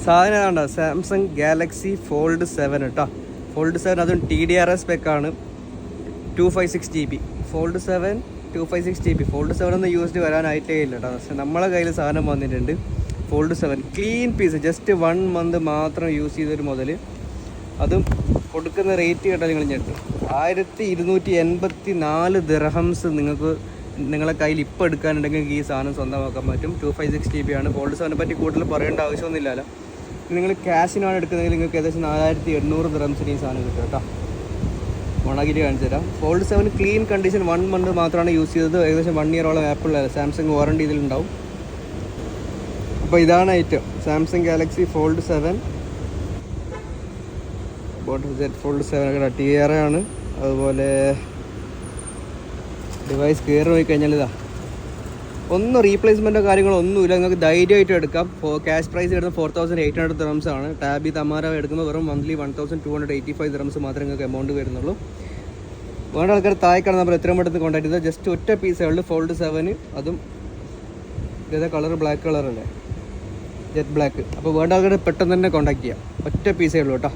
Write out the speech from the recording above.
സാധനം ഏതാണ്ടോ Samsung Galaxy fold 7 കേട്ടോ. Fold 7 അതും TDRS സ്പെക്കാണ്. 256GB fold 7 256GB. Fold 7 ഒന്നും യൂസ്ഡ് വരാനായിട്ടേ ഇല്ല കേട്ടോ. പക്ഷെ നമ്മളെ കയ്യിൽ സാധനം വന്നിട്ടുണ്ട്. Fold 7 clean piece, just 1 month മാത്രം യൂസ് ചെയ്തൊരു മുതൽ. അതും കൊടുക്കുന്ന റേറ്റ് കേട്ടാൽ നിങ്ങൾ ഞെട്ടും. 1284 ദിർഹംസ് നിങ്ങൾക്ക് നിങ്ങളെ കയ്യിൽ ഇപ്പോൾ എടുക്കാനുണ്ടെങ്കിൽ ഈ സാധനം സ്വന്തമാക്കാൻ പറ്റും. 256GB ആണ്. ഫോൾഡ് 7 പറ്റി കൂടുതൽ പറയേണ്ട ആവശ്യമൊന്നുമില്ലല്ലോ. നിങ്ങൾ ക്യാഷിനാണ് എടുക്കുന്നതെങ്കിൽ നിങ്ങൾക്ക് ഏകദേശം 4800 ദിർഹംസിന് ഈ സാധനം കിട്ടും കേട്ടോ. ഓണാക്കിയിട്ട് കാണിച്ചു തരാം. ഫോൾഡ് 7 ക്ലീൻ കണ്ടീഷൻ 1 മന്ത് മാത്രമാണ് യൂസ് ചെയ്തത്. ഏകദേശം 1 ഇയറോളം ആപ്പിൾ സാംസങ് വാറണ്ടി ഇതിലുണ്ടാവും. അപ്പോൾ ഇതാണ് item, Samsung Galaxy fold 7 fold 7 TR ആണ്. അതുപോലെ ഡിവൈസ് കയറി പോയി കഴിഞ്ഞാൽ ഇതാ ഒന്നും റീപ്ലേസ്മെൻറ്റോ കാര്യങ്ങളോ ഒന്നുമില്ല. നിങ്ങൾക്ക് ധൈര്യമായിട്ട് എടുക്കാം. ക്യാഷ് പ്രൈസ് വരുന്നത് 4800 ദിർഹംസ് ആണ്. ടാബി തമാര എടുക്കുമ്പോൾ വെറും മന്ത്ലി 1285 ദിർഹംസ് മാത്രമേ നിങ്ങൾക്ക് എമൗണ്ട് വരുന്നുള്ളൂ. വേണ്ട ആൾക്കാർ താഴെ നമ്പർ എത്രയും പെട്ടെന്ന് കോൺടാക്ട് ചെയ്താൽ ജസ്റ്റ് ഒറ്റ പീസേ ഉള്ളൂ ഫോൾഡ് 7. അതും ഇതേ കളർ ബ്ലാക്ക് കളറല്ലേ, ജെറ്റ് ബ്ലാക്ക്. അപ്പോൾ വേണ്ട ആൾക്കാർ പെട്ടെന്ന് തന്നെ കോൺടാക്ട് ചെയ്യാം. ഒറ്റ പീസേ ഉള്ളൂ കേട്ടോ.